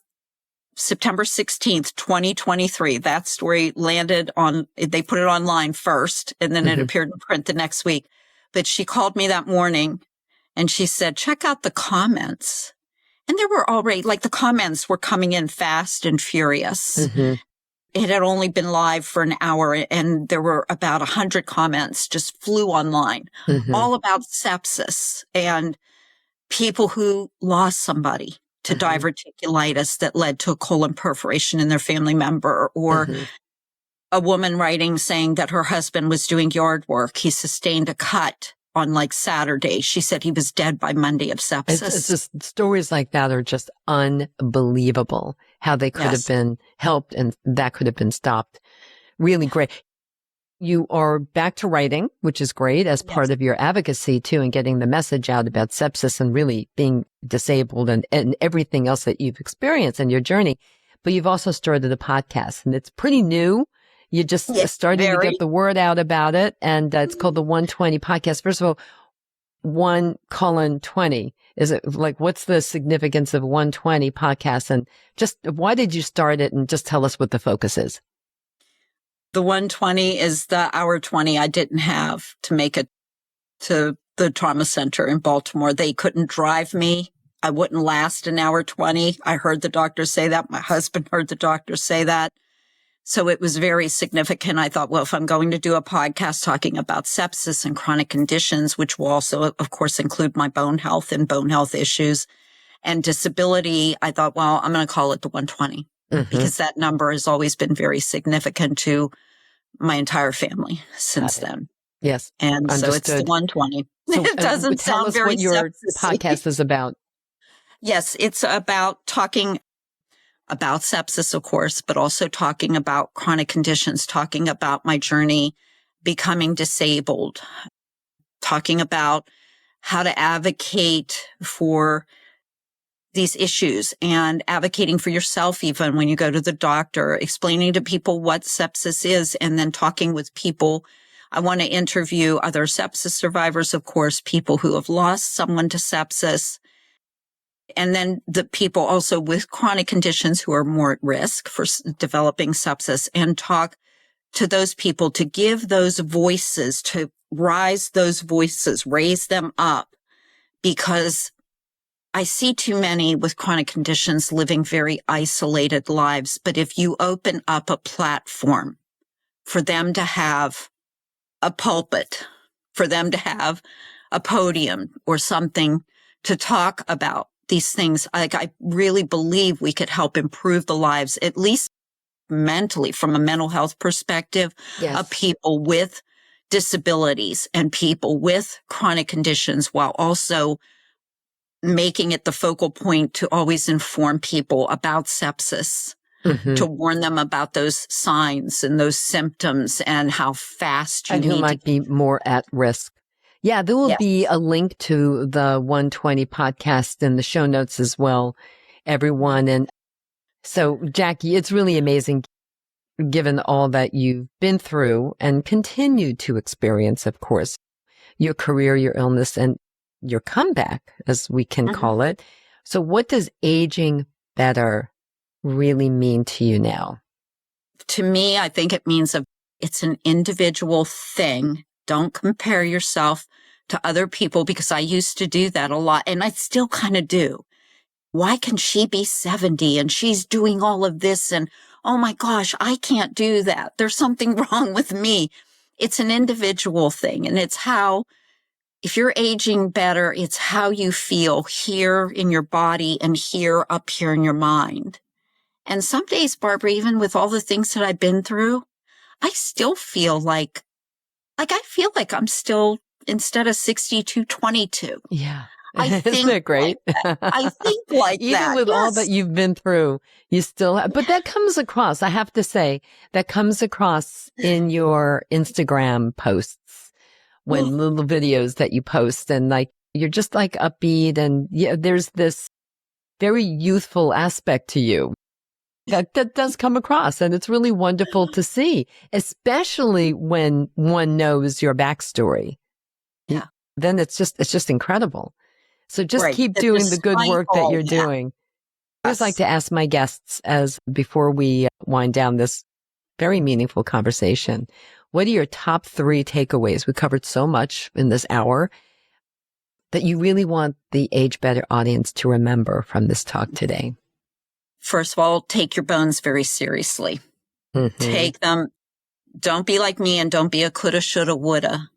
September 16th, 2023. That story landed they put it online first and then it appeared in print the next week. But she called me that morning and she said, check out the comments. And there were already, like the comments were coming in fast and furious. It had only been live for an hour and there were about 100 comments just flew online, all about sepsis and people who lost somebody to diverticulitis that led to a colon perforation in their family member, or a woman writing saying that her husband was doing yard work. He sustained a cut on like Saturday. She said he was dead by Monday of sepsis. It's just stories like that are just unbelievable how they could have been helped and that could have been stopped. Really great. You are back to writing, which is great as part of your advocacy too, and getting the message out about sepsis and really being disabled and everything else that you've experienced in your journey. But you've also started a podcast and it's pretty new. You just starting to get the word out about it. And it's called the 120 podcast. First of all, 1:20. Is it like, what's the significance of 120 podcasts? And just why did you start it? And just tell us what the focus is. The 120 is the hour 20 I didn't have to make it to the trauma center in Baltimore. They couldn't drive me. I wouldn't last an hour 20. I heard the doctor say that. My husband heard the doctor say that. So it was very significant. I thought, well, if I'm going to do a podcast talking about sepsis and chronic conditions, which will also, of course, include my bone health and bone health issues and disability, I thought, well, I'm going to call it the 120 because that number has always been very significant to my entire family since then. Yes. And understood. So it's the 120. So, it doesn't sound very what your sepsis-y. podcast is about. Yes, it's about talking about sepsis, of course, but also talking about chronic conditions, talking about my journey becoming disabled, talking about how to advocate for these issues and advocating for yourself even when you go to the doctor, explaining to people what sepsis is and then talking with people. I want to interview other sepsis survivors, of course, people who have lost someone to sepsis. And then the people also with chronic conditions who are more at risk for developing sepsis and talk to those people to give those voices, to raise them up, because I see too many with chronic conditions living very isolated lives. But if you open up a platform for them to have a pulpit, for them to have a podium or something to talk about these things, like I really believe we could help improve the lives, at least mentally, from a mental health perspective, of people with disabilities and people with chronic conditions, while also making it the focal point to always inform people about sepsis, to warn them about those signs and those symptoms and how fast you and who might be more at risk. Yeah, there will be a link to the 120 podcast in the show notes as well, everyone. And so, Jackie, it's really amazing, given all that you've been through and continue to experience, of course. your career, your illness, and your comeback, as we can call it. So what does aging better really mean to you now? To me, I think it means it's an individual thing. Don't compare yourself to other people, because I used to do that a lot, and I still kind of do. Why can she be 70 and she's doing all of this? And oh my gosh, I can't do that. There's something wrong with me. It's an individual thing. And it's how, if you're aging better, it's how you feel here in your body and here up here in your mind. And some days, Barbara, even with all the things that I've been through, I still feel like I feel like I'm still, instead of 62, 22. Yeah. Isn't it great? Like I think like Even that. with all that you've been through, you still have, but that comes across, I have to say, that comes across in your Instagram posts, when little videos that you post, and like, you're just like upbeat, and yeah, there's this very youthful aspect to you that does come across, and it's really wonderful to see, especially when one knows your backstory. Yeah. Then it's just incredible. So just Right. keep That doing the good despite work that all you're that. doing. I always Yes. like to ask my guests, as before we wind down this very meaningful conversation, what are your top 3 takeaways? We covered so much in this hour that you really want the Age Better audience to remember from this talk today. First of all, take your bones very seriously. Take them. Don't be like me, and don't be a coulda, shoulda, woulda.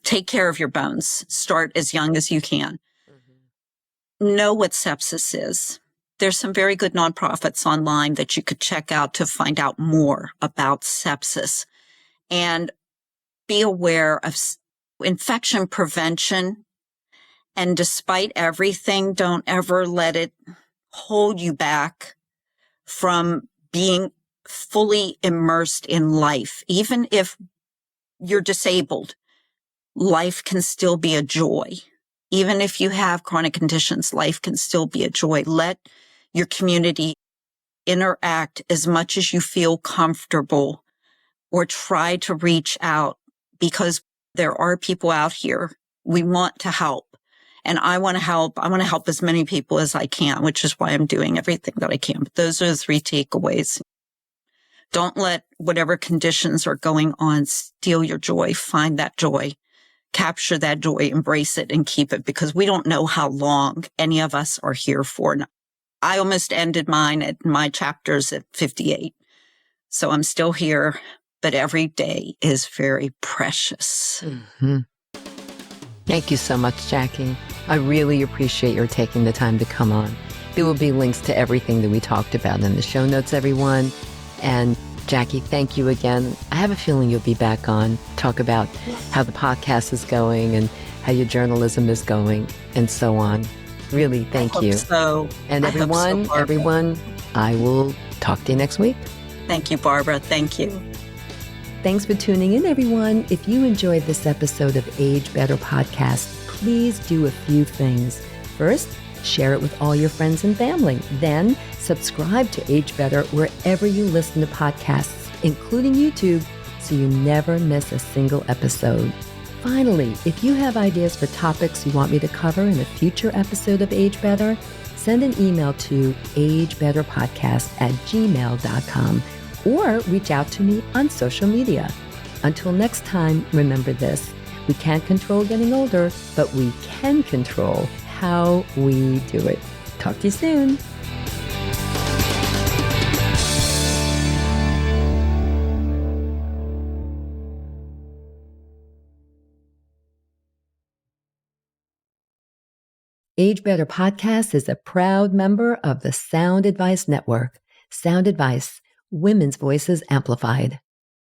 Take care of your bones. Start as young as you can. Know what sepsis is. There's some very good nonprofits online that you could check out to find out more about sepsis. And be aware of infection prevention. And despite everything, don't ever let it hold you back from being fully immersed in life. Even if you're disabled, life can still be a joy. Even if you have chronic conditions, life can still be a joy. Let your community interact as much as you feel comfortable, or try to reach out, because there are people out here. We want to help. And I want to help. I want to help as many people as I can, which is why I'm doing everything that I can. But those are the 3 takeaways. Don't let whatever conditions are going on steal your joy. Find that joy. Capture that joy, embrace it, and keep it, because we don't know how long any of us are here for. And I almost ended my chapters at 58. So I'm still here, but every day is very precious. Thank you so much, Jackie. I really appreciate your taking the time to come on. There will be links to everything that we talked about in the show notes, everyone. And Jackie, thank you again. I have a feeling you'll be back on, talk about how the podcast is going and how your journalism is going and so on. Really, thank you. So, and everyone, I will talk to you next week. Thank you, Barbara. Thank you. Thanks for tuning in, everyone. If you enjoyed this episode of Age Better Podcast, please do a few things. First, share it with all your friends and family. Then, subscribe to Age Better wherever you listen to podcasts, including YouTube, so you never miss a single episode. Finally, if you have ideas for topics you want me to cover in a future episode of Age Better, send an email to agebetterpodcast@gmail.com or reach out to me on social media. Until next time, remember this: we can't control getting older, but we can control how we do it. Talk to you soon. Age Better Podcast is a proud member of the Sound Advice Network. Sound Advice, women's voices amplified.